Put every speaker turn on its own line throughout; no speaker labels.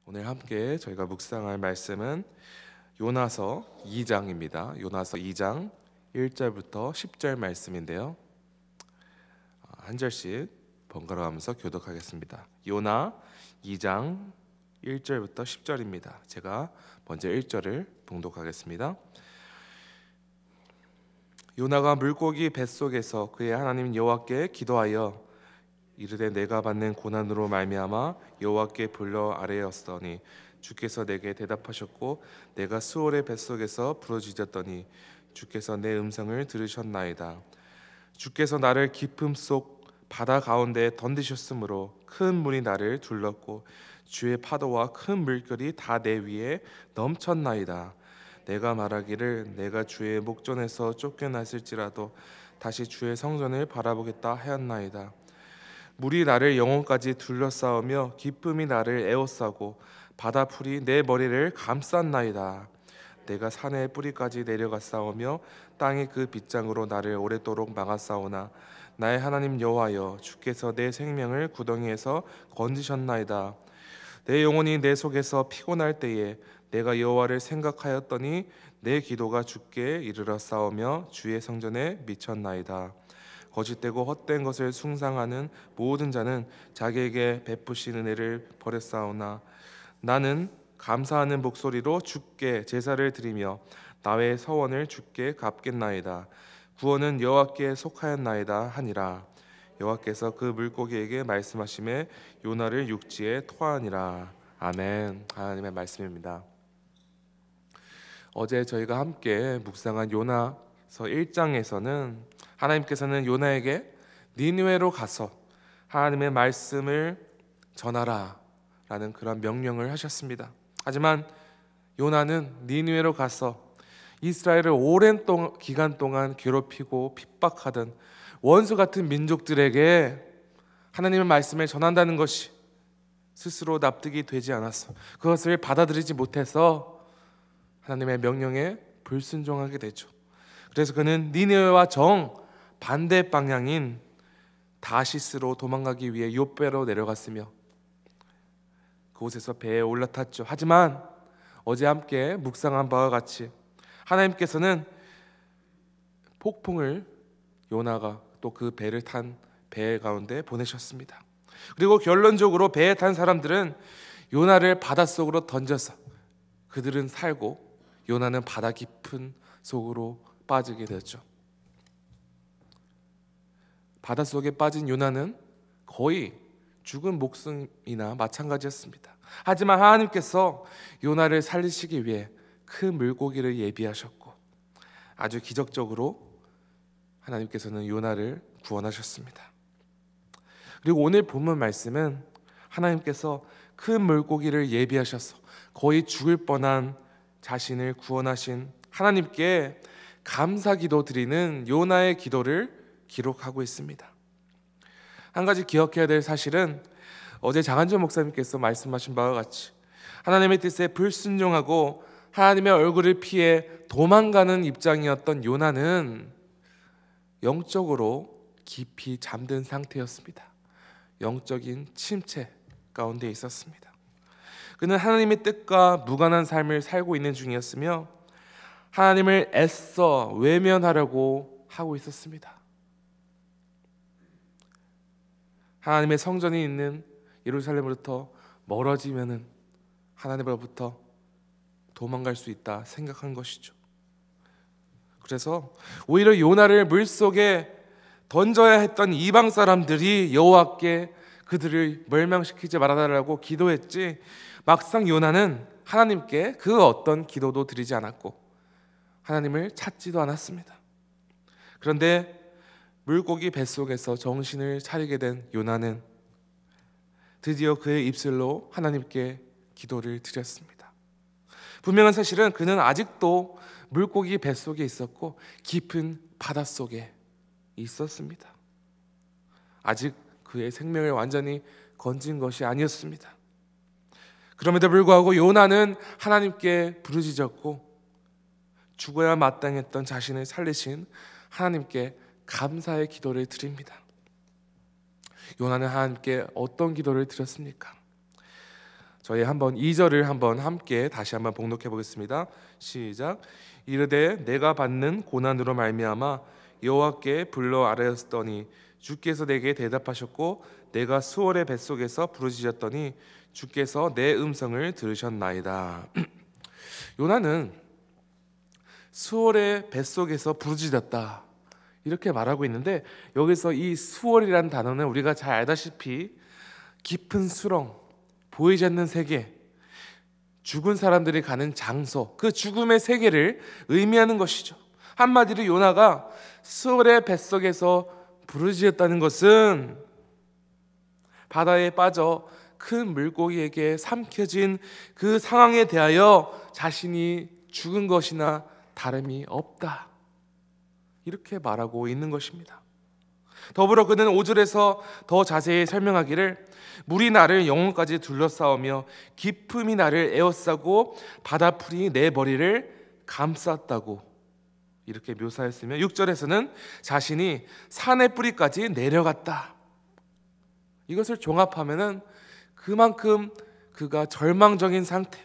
오늘 함께 저희가 묵상할 말씀은 요나서 2장입니다. 요나서 2장 1절부터 10절 말씀인데요. 한 절씩 번갈아 가면서 교독하겠습니다. 요나 2장 1절부터 10절입니다. 제가 먼저 1절을 봉독하겠습니다. 요나가 물고기 뱃속에서 그의 하나님 여호와께 기도하여 이르되 내가 받는 고난으로 말미암아 여호와께 불러 아뢰었더니 주께서 내게 대답하셨고 내가 수월의 뱃속에서 부르짖었더니 주께서 내 음성을 들으셨나이다. 주께서 나를 깊음 속 바다 가운데 던지셨으므로 큰 물이 나를 둘렀고 주의 파도와 큰 물결이 다 내 위에 넘쳤나이다. 내가 말하기를 내가 주의 목전에서 쫓겨났을지라도 다시 주의 성전을 바라보겠다 하였나이다. 물이 나를 영혼까지 둘러싸우며 기쁨이 나를 에워싸고 바다풀이 내 머리를 감쌌나이다. 내가 산의 뿌리까지 내려갔사오며 땅이 그 빗장으로 나를 오랫도록 막았사오나 나의 하나님 여호와여 주께서 내 생명을 구덩이에서 건지셨나이다. 내 영혼이 내 속에서 피곤할 때에 내가 여호와를 생각하였더니 내 기도가 주께 이르러 싸우며 주의 성전에 미쳤나이다. 거짓되고 헛된 것을 숭상하는 모든 자는 자기에게 베푸신 은혜를 버렸사오나 나는 감사하는 목소리로 주께 제사를 드리며 나의 서원을 주께 갚겠나이다. 구원은 여호와께 속하였나이다 하니라. 여호와께서 그 물고기에게 말씀하시매 요나를 육지에 토하니라. 아멘. 하나님의 말씀입니다. 어제 저희가 함께 묵상한 요나서 1장에서는 하나님께서는 요나에게 니느웨로 가서 하나님의 말씀을 전하라 라는 그런 명령을 하셨습니다. 하지만 요나는 니느웨로 가서 이스라엘을 오랜 기간 동안 괴롭히고 핍박하던 원수 같은 민족들에게 하나님의 말씀을 전한다는 것이 스스로 납득이 되지 않았어. 그것을 받아들이지 못해서 하나님의 명령에 불순종하게 되죠. 그래서 그는 니느웨와 정 반대 방향인 다시스로 도망가기 위해 욥배로 내려갔으며 그곳에서 배에 올라탔죠. 하지만 어제 함께 묵상한 바와 같이 하나님께서는 폭풍을 요나가 또 그 배를 탄 배 가운데 보내셨습니다. 그리고 결론적으로 배에 탄 사람들은 요나를 바닷속으로 던져서 그들은 살고 요나는 바다 깊은 속으로 빠지게 되었죠. 바닷속에 빠진 요나는 거의 죽은 목숨이나 마찬가지였습니다. 하지만 하나님께서 요나를 살리시기 위해 큰 물고기를 예비하셨고 아주 기적적으로 하나님께서는 요나를 구원하셨습니다. 그리고 오늘 본문 말씀은 하나님께서 큰 물고기를 예비하셔서 거의 죽을 뻔한 자신을 구원하신 하나님께 감사기도 드리는 요나의 기도를 기록하고 있습니다. 한 가지 기억해야 될 사실은 어제 장한준 목사님께서 말씀하신 바와 같이 하나님의 뜻에 불순종하고 하나님의 얼굴을 피해 도망가는 입장이었던 요나는 영적으로 깊이 잠든 상태였습니다. 영적인 침체 가운데 있었습니다. 그는 하나님의 뜻과 무관한 삶을 살고 있는 중이었으며 하나님을 애써 외면하려고 하고 있었습니다. 하나님의 성전이 있는 예루살렘으로부터 멀어지면은 하나님으로부터 도망갈 수 있다 생각한 것이죠. 그래서 오히려 요나를 물속에 던져야 했던 이방 사람들이 여호와께 그들을 멸망시키지 말아달라고 기도했지 막상 요나는 하나님께 그 어떤 기도도 드리지 않았고 하나님을 찾지도 않았습니다. 그런데 물고기 뱃속에서 정신을 차리게 된 요나는 드디어 그의 입술로 하나님께 기도를 드렸습니다. 분명한 사실은 그는 아직도 물고기 뱃속에 있었고 깊은 바닷속에 있었습니다. 아직 그의 생명을 완전히 건진 것이 아니었습니다. 그럼에도 불구하고 요나는 하나님께 부르짖었고 죽어야 마땅했던 자신을 살리신 하나님께 감사의 기도를 드립니다. 요나는 하나님께 어떤 기도를 드렸습니까? 저희 한번 2절을 한번 함께 다시 한번 봉독해 보겠습니다. 시작. 이르되 내가 받는 고난으로 말미암아 여호와께 불러 아뢰었더니 주께서 내게 대답하셨고 내가 수월의 뱃속에서 부르짖었더니 주께서 내 음성을 들으셨나이다. 요나는 수월의 뱃속에서 부르짖었다 이렇게 말하고 있는데, 여기서 이 수월이라는 단어는 우리가 잘 알다시피 깊은 수렁, 보이지 않는 세계, 죽은 사람들이 가는 장소, 그 죽음의 세계를 의미하는 것이죠. 한마디로 요나가 수월의 뱃속에서 부르짖었다는 것은 바다에 빠져 큰 물고기에게 삼켜진 그 상황에 대하여 자신이 죽은 것이나 다름이 없다, 이렇게 말하고 있는 것입니다. 더불어 그는 5절에서 더 자세히 설명하기를 물이 나를 영혼까지 둘러싸우며 깊음이 나를 에워싸고 바다풀이 내 머리를 감쌌다고 이렇게 묘사했으며, 6절에서는 자신이 산의 뿌리까지 내려갔다, 이것을 종합하면은 그만큼 그가 절망적인 상태,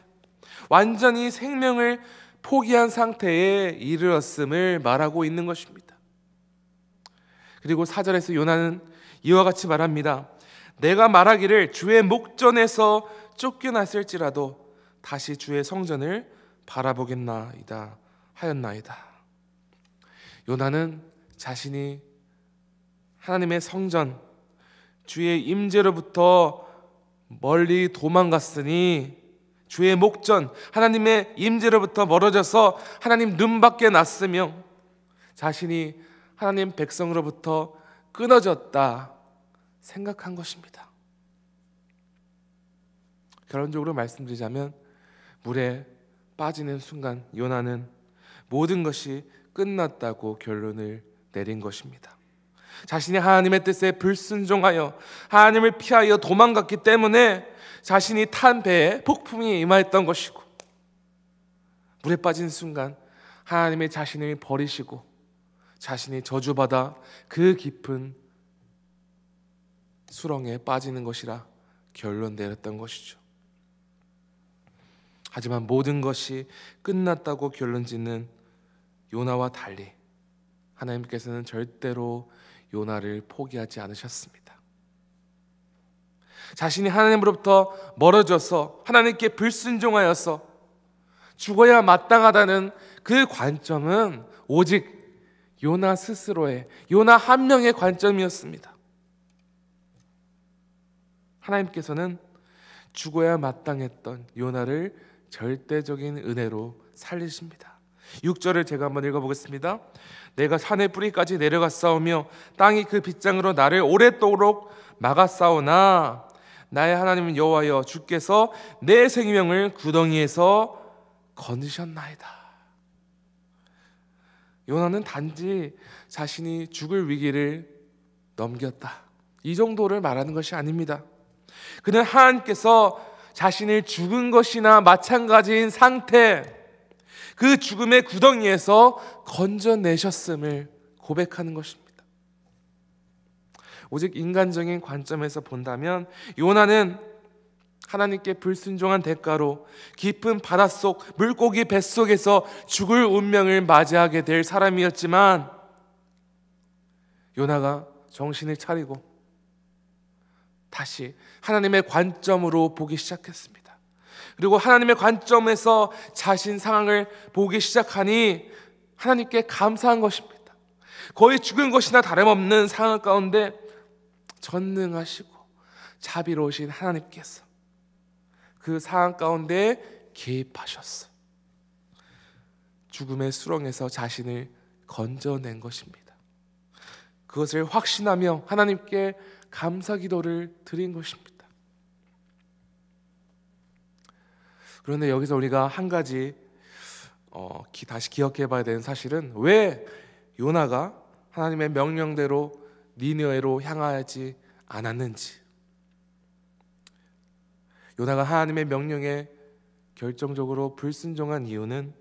완전히 생명을 포기한 상태에 이르렀음을 말하고 있는 것입니다. 그리고 4절에서 요나는 이와 같이 말합니다. 내가 말하기를 주의 목전에서 쫓겨났을지라도 다시 주의 성전을 바라보겠나이다 하였나이다. 요나는 자신이 하나님의 성전, 주의 임재로부터 멀리 도망갔으니, 주의 목전, 하나님의 임재로부터 멀어져서 하나님 눈밖에 났으며 자신이 하나님 백성으로부터 끊어졌다 생각한 것입니다. 결론적으로 말씀드리자면 물에 빠지는 순간 요나는 모든 것이 끝났다고 결론을 내린 것입니다. 자신이 하나님의 뜻에 불순종하여 하나님을 피하여 도망갔기 때문에 자신이 탄 배에 폭풍이 임하였던 것이고, 물에 빠진 순간 하나님의 자신을 버리시고 자신이 저주받아 그 깊은 수렁에 빠지는 것이라 결론 내렸던 것이죠. 하지만 모든 것이 끝났다고 결론짓는 요나와 달리 하나님께서는 절대로 요나를 포기하지 않으셨습니다. 자신이 하나님으로부터 멀어져서 하나님께 불순종하여서 죽어야 마땅하다는 그 관점은 오직 요나 스스로의, 요나 한 명의 관점이었습니다. 하나님께서는 죽어야 마땅했던 요나를 절대적인 은혜로 살리십니다. 6절을 제가 한번 읽어보겠습니다. 내가 산의 뿌리까지 내려갔사오며 땅이 그 빗장으로 나를 오랫도록 막았사오나 나의 하나님 여호와여 주께서 내 생명을 구덩이에서 건지셨나이다. 요나는 단지 자신이 죽을 위기를 넘겼다, 이 정도를 말하는 것이 아닙니다. 그는 하나님께서 자신을 죽은 것이나 마찬가지인 상태, 그 죽음의 구덩이에서 건져내셨음을 고백하는 것입니다. 오직 인간적인 관점에서 본다면 요나는 하나님께 불순종한 대가로 깊은 바닷속 물고기 뱃속에서 죽을 운명을 맞이하게 될 사람이었지만, 요나가 정신을 차리고 다시 하나님의 관점으로 보기 시작했습니다. 그리고 하나님의 관점에서 자신 상황을 보기 시작하니 하나님께 감사한 것입니다. 거의 죽은 것이나 다름없는 상황 가운데 전능하시고 자비로우신 하나님께서 그 상황 가운데 개입하셨어. 죽음의 수렁에서 자신을 건져낸 것입니다. 그것을 확신하며 하나님께 감사 기도를 드린 것입니다. 그런데 여기서 우리가 한 가지 다시 기억해 봐야 되는 사실은, 왜 요나가 하나님의 명령대로 니느웨로 향하지 않았는지, 요나가 하나님의 명령에 결정적으로 불순종한 이유는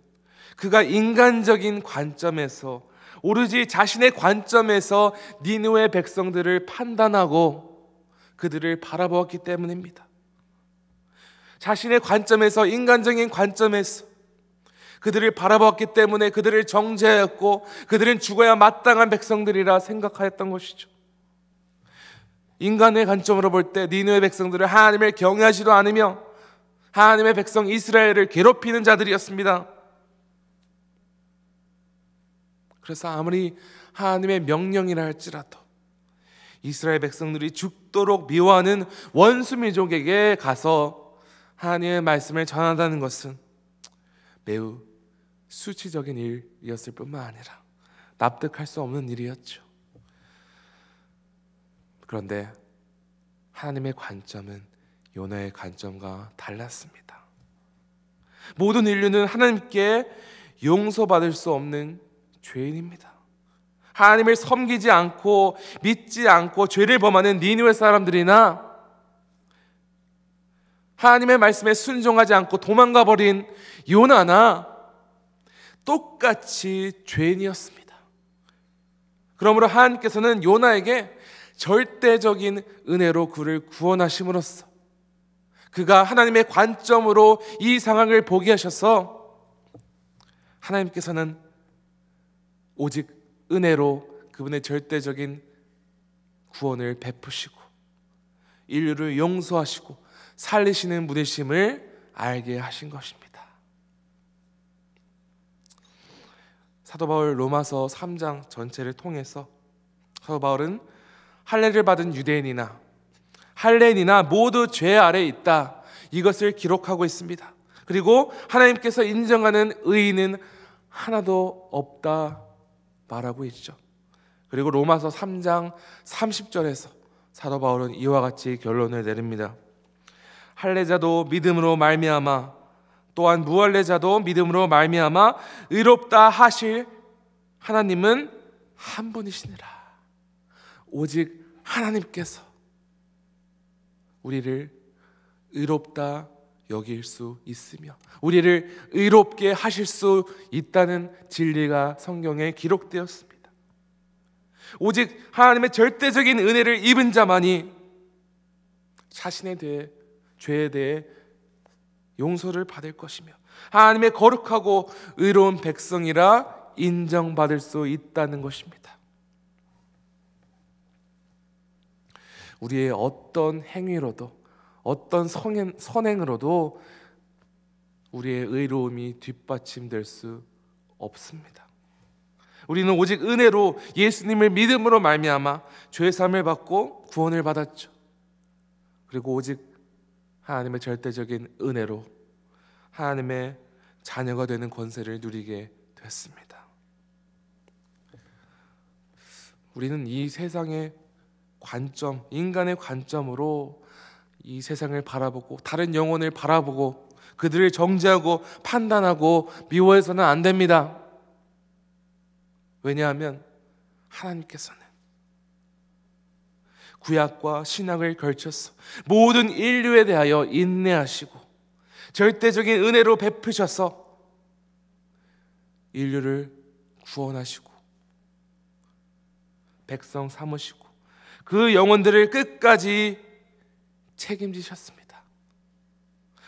그가 인간적인 관점에서, 오로지 자신의 관점에서 니느웨 백성들을 판단하고 그들을 바라보았기 때문입니다. 자신의 관점에서, 인간적인 관점에서 그들을 바라봤기 때문에 그들을 정죄하였고 그들은 죽어야 마땅한 백성들이라 생각하였던 것이죠. 인간의 관점으로 볼 때 니느웨 백성들은 하나님을 경외하지도 않으며 하나님의 백성 이스라엘을 괴롭히는 자들이었습니다. 그래서 아무리 하나님의 명령이라 할지라도 이스라엘 백성들이 죽도록 미워하는 원수 민족에게 가서 하나님의 말씀을 전한다는 것은 매우 수치적인 일이었을 뿐만 아니라 납득할 수 없는 일이었죠. 그런데 하나님의 관점은 요나의 관점과 달랐습니다. 모든 인류는 하나님께 용서받을 수 없는 죄인입니다. 하나님을 섬기지 않고 믿지 않고 죄를 범하는 니느웨 사람들이나 하나님의 말씀에 순종하지 않고 도망가 버린 요나나 똑같이 죄인이었습니다. 그러므로 하나님께서는 요나에게 절대적인 은혜로 그를 구원하심으로써 그가 하나님의 관점으로 이 상황을 보게 하셔서 하나님께서는 오직 은혜로 그분의 절대적인 구원을 베푸시고 인류를 용서하시고 살리시는 분이심을 알게 하신 것입니다. 사도 바울 로마서 3장 전체를 통해서 사도 바울은 할례를 받은 유대인이나 할례인이나 모두 죄 아래에 있다, 이것을 기록하고 있습니다. 그리고 하나님께서 인정하는 의인은 하나도 없다 말하고 있죠. 그리고 로마서 3장 30절에서 사도 바울은 이와 같이 결론을 내립니다. 할례자도 믿음으로 말미암아 또한 무할례자도 믿음으로 말미암아 의롭다 하실 하나님은 한 분이시니라. 오직 하나님께서 우리를 의롭다 여길 수 있으며 우리를 의롭게 하실 수 있다는 진리가 성경에 기록되었습니다. 오직 하나님의 절대적인 은혜를 입은 자만이 자신에 대해, 죄에 대해 용서를 받을 것이며 하나님의 거룩하고 의로운 백성이라 인정받을 수 있다는 것입니다. 우리의 어떤 행위로도 어떤 선행으로도 우리의 의로움이 뒷받침될 수 없습니다. 우리는 오직 은혜로 예수님을 믿음으로 말미암아 죄사함을 받고 구원을 받았죠. 그리고 오직 하나님의 절대적인 은혜로 하나님의 자녀가 되는 권세를 누리게 됐습니다. 우리는 이 세상의 관점, 인간의 관점으로 이 세상을 바라보고 다른 영혼을 바라보고 그들을 정죄하고 판단하고 미워해서는 안 됩니다. 왜냐하면 하나님께서는 구약과 신약을 걸쳐서 모든 인류에 대하여 인내하시고 절대적인 은혜로 베푸셔서 인류를 구원하시고 백성 삼으시고 그 영혼들을 끝까지 책임지셨습니다.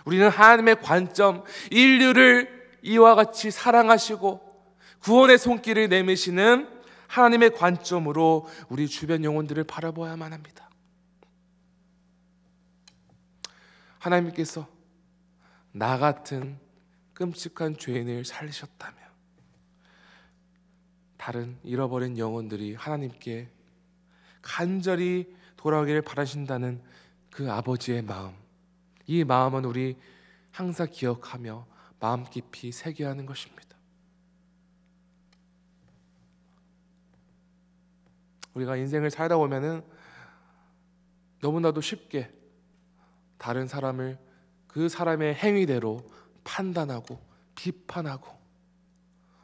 우리는 하나님의 관점, 인류를 이와 같이 사랑하시고 구원의 손길을 내미시는 하나님의 관점으로 우리 주변 영혼들을 바라봐야만 합니다. 하나님께서 나 같은 끔찍한 죄인을 살리셨다면 다른 잃어버린 영혼들이 하나님께 간절히 돌아오기를 바라신다는 그 아버지의 마음, 이 마음은 우리 항상 기억하며 마음 깊이 새겨야 하는 것입니다. 우리가 인생을 살다 보면은 너무나도 쉽게 다른 사람을 그 사람의 행위대로 판단하고 비판하고,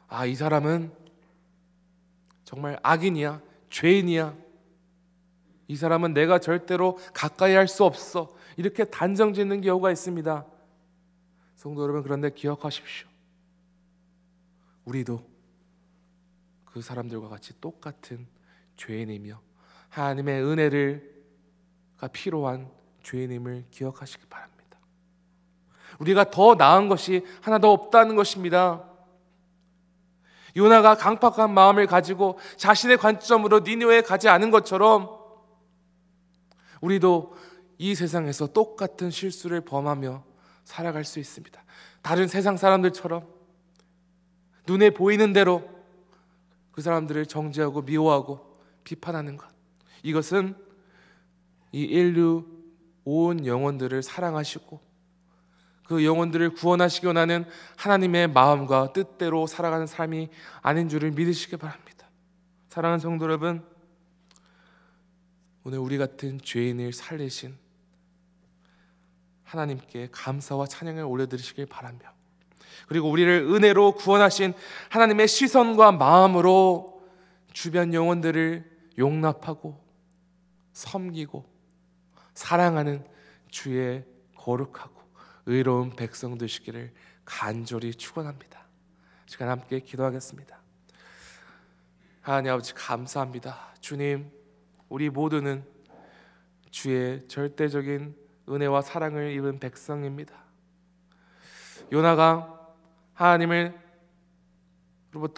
아, 이 사람은 정말 악인이야, 죄인이야, 이 사람은 내가 절대로 가까이 할 수 없어, 이렇게 단정 짓는 경우가 있습니다. 성도 여러분, 그런데 기억하십시오. 우리도 그 사람들과 같이 똑같은 죄인이며 하나님의 은혜가 필요한 죄인임을 기억하시기 바랍니다. 우리가 더 나은 것이 하나도 없다는 것입니다. 요나가 강팍한 마음을 가지고 자신의 관점으로 니느웨에 가지 않은 것처럼 우리도 이 세상에서 똑같은 실수를 범하며 살아갈 수 있습니다. 다른 세상 사람들처럼 눈에 보이는 대로 그 사람들을 정죄하고 미워하고 비판하는 것, 이것은 이 인류 온 영혼들을 사랑하시고 그 영혼들을 구원하시기 원하는 하나님의 마음과 뜻대로 살아가는 삶이 아닌 줄을 믿으시기 바랍니다. 사랑하는 성도 여러분, 오늘 우리 같은 죄인을 살리신 하나님께 감사와 찬양을 올려드리시길 바라며, 그리고 우리를 은혜로 구원하신 하나님의 시선과 마음으로 주변 영혼들을 용납하고 섬기고 사랑하는 주의 거룩하고 의로운 백성 되시기를 간절히 축원합니다. 시간 함께 기도하겠습니다. 하나님 아버지, 감사합니다. 주님, 우리 모두는 주의 절대적인 은혜와 사랑을 입은 백성입니다. 요나가 하나님으로부터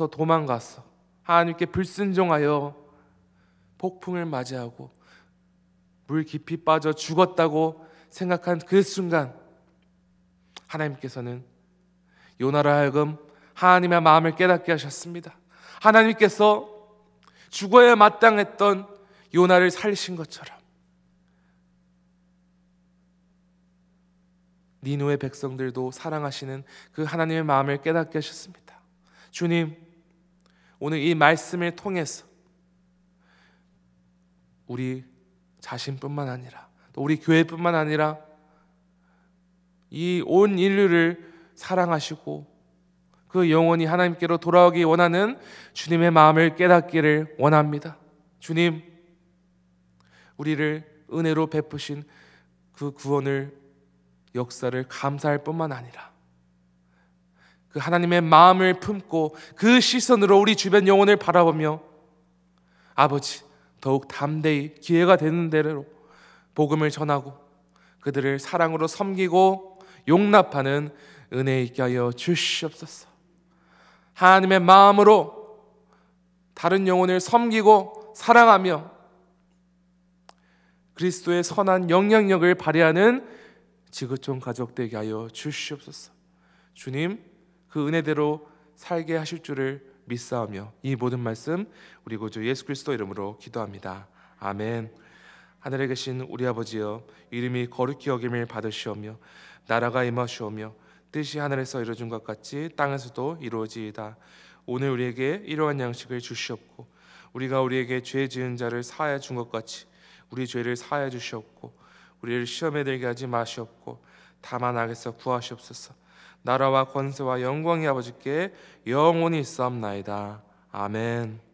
도망가서 하나님께 불순종하여 폭풍을 맞이하고 물 깊이 빠져 죽었다고 생각한 그 순간 하나님께서는 요나로 하여금 하나님의 마음을 깨닫게 하셨습니다. 하나님께서 죽어야 마땅했던 요나를 살리신 것처럼 니느웨 백성들도 사랑하시는 그 하나님의 마음을 깨닫게 하셨습니다. 주님, 오늘 이 말씀을 통해서 우리 자신뿐만 아니라 또 우리 교회뿐만 아니라 이 온 인류를 사랑하시고 그 영혼이 하나님께로 돌아오기 원하는 주님의 마음을 깨닫기를 원합니다. 주님, 우리를 은혜로 베푸신 그 구원을 역사를 감사할 뿐만 아니라 그 하나님의 마음을 품고 그 시선으로 우리 주변 영혼을 바라보며 아버지, 더욱 담대히 기회가 되는 대로 복음을 전하고 그들을 사랑으로 섬기고 용납하는 은혜 있게 하여 주시옵소서. 하나님의 마음으로 다른 영혼을 섬기고 사랑하며 그리스도의 선한 영향력을 발휘하는 지구촌 가족 되게 하여 주시옵소서. 주님, 그 은혜대로 살게 하실 줄을 믿사오며 이 모든 말씀 우리 구주 예수 그리스도 이름으로 기도합니다. 아멘. 하늘에 계신 우리 아버지여, 이름이 거룩히 여김을 받으시오며 나라가 임하시오며 뜻이 하늘에서 이루어진 것 같이 땅에서도 이루어지이다. 오늘 우리에게 일용할 양식을 주시옵고 우리가 우리에게 죄 지은 자를 사하여 준 것 같이 우리 죄를 사하여 주시옵고 우리를 시험에 들게 하지 마시옵고 다만 악에서 구하시옵소서. 나라와 권세와 영광이 아버지께 영원히 있사옵나이다. 아멘.